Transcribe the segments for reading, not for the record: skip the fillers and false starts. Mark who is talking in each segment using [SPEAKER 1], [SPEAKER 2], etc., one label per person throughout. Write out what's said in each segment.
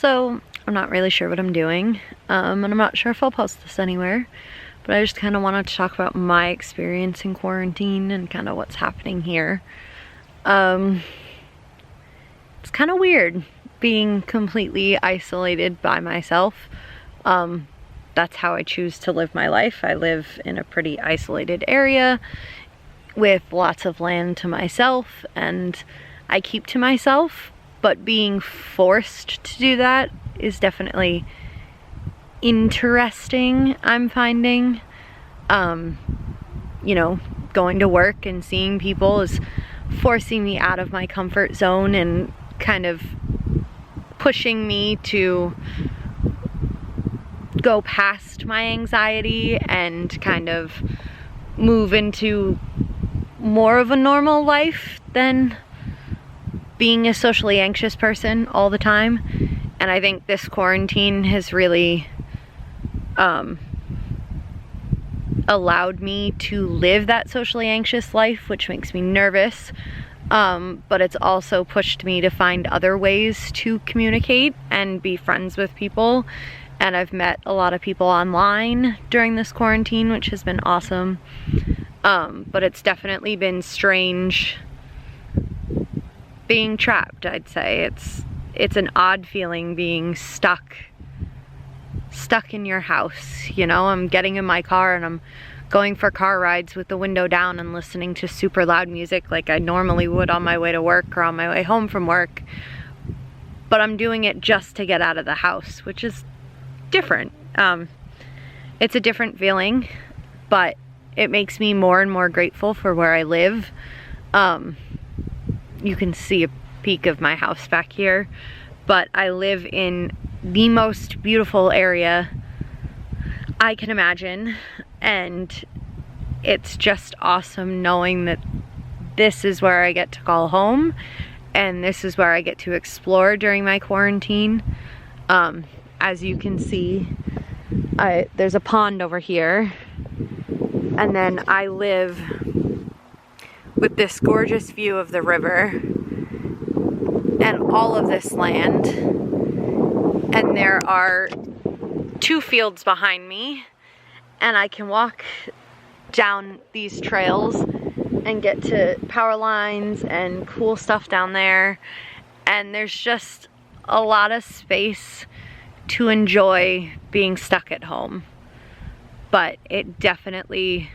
[SPEAKER 1] So I'm not really sure what I'm doing, and I'm not sure if I'll post this anywhere, but I just kind of wanted to talk about my experience in quarantine and kind of what's happening here. It's kind of weird being completely isolated by myself. That's how I choose to live my life. I live in a pretty isolated area with lots of land to myself, and I keep to myself, but being forced to do that is definitely interesting, I'm finding. You know, going to work and seeing people is forcing me out of my comfort zone and kind of pushing me to go past my anxiety and kind of move into more of a normal life than being a socially anxious person all the time. And I think this quarantine has really allowed me to live that socially anxious life, which makes me nervous. But it's also pushed me to find other ways to communicate and be friends with people. And I've met a lot of people online during this quarantine, which has been awesome. But it's definitely been strange being trapped, I'd say. It's an odd feeling being stuck in your house, you know? I'm getting in my car and I'm going for car rides with the window down and listening to super loud music like I normally would on my way to work or on my way home from work. But I'm doing it just to get out of the house, which is different. It's a different feeling, but it makes me more and more grateful for where I live. You can see a peek of my house back here, but I live in the most beautiful area I can imagine, and it's just awesome knowing that this is where I get to call home and this is where I get to explore during my quarantine. As you can see, there's a pond over here, and then I live with this gorgeous view of the river and all of this land. And there are 2 fields behind me, and I can walk down these trails and get to power lines and cool stuff down there. And there's just a lot of space to enjoy being stuck at home. But it definitely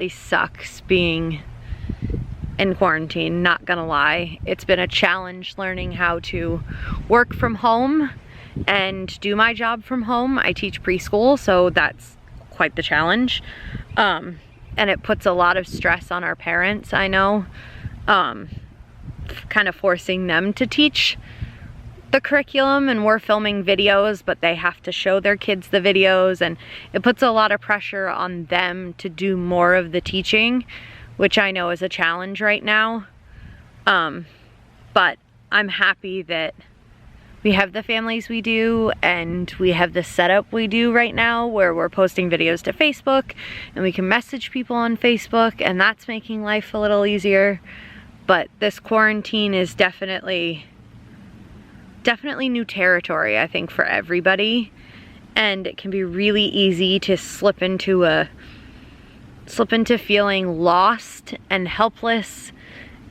[SPEAKER 1] sucks being in quarantine, not gonna lie. It's been a challenge learning how to work from home and do my job from home. I teach preschool, so that's quite the challenge. And it puts a lot of stress on our parents, I know. Kind of forcing them to teach the curriculum, and we're filming videos, but they have to show their kids the videos, and it puts a lot of pressure on them to do more of the teaching, which I know is a challenge right now. But I'm happy that we have the families we do, and we have the setup we do right now where we're posting videos to Facebook and we can message people on Facebook, and that's making life a little easier. But this quarantine is definitely new territory, I think, for everybody, and it can be really easy to slip into feeling lost and helpless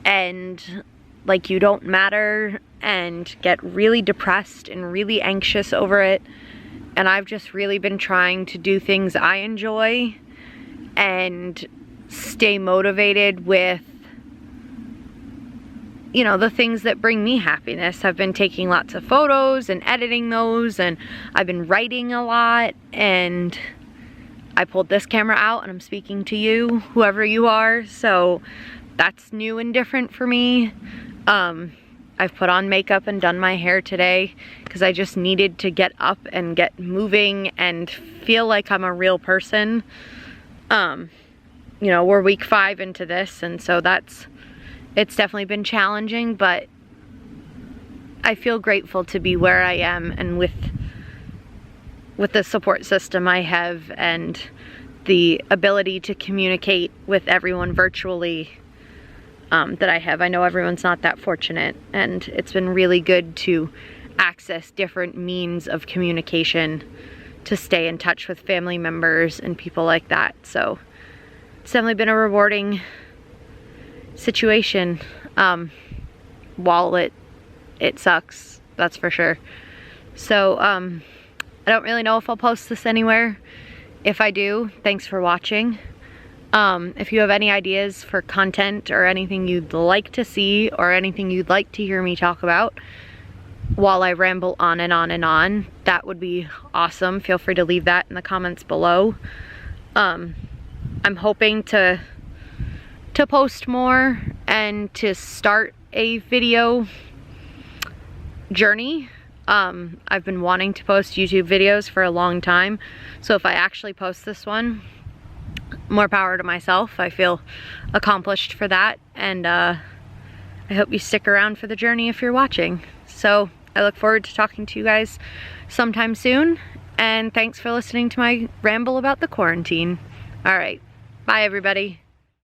[SPEAKER 1] and like you don't matter, and get really depressed and really anxious over it. And I've just really been trying to do things I enjoy and stay motivated with, you know, the things that bring me happiness. I've been taking lots of photos and editing those, and I've been writing a lot, and I pulled this camera out and I'm speaking to you, whoever you are, so that's new and different for me. I've put on makeup and done my hair today because I just needed to get up and get moving and feel like I'm a real person. You know, we're week 5 into this, and so it's definitely been challenging, but I feel grateful to be where I am and with the support system I have and the ability to communicate with everyone virtually that I have. I know everyone's not that fortunate, and it's been really good to access different means of communication to stay in touch with family members and people like that. So it's definitely been a rewarding situation, while it sucks, that's for sure. So I don't really know if I'll post this anywhere. If I do, thanks for watching. If you have any ideas for content or anything you'd like to see or anything you'd like to hear me talk about while I ramble on and on and on, that would be awesome. Feel free to leave that in the comments below. I'm hoping to post more and to start a video journey. I've been wanting to post YouTube videos for a long time, so if I actually post this one, more power to myself. I feel accomplished for that, and I hope you stick around for the journey if you're watching. So I look forward to talking to you guys sometime soon, and thanks for listening to my ramble about the quarantine. All right, bye everybody.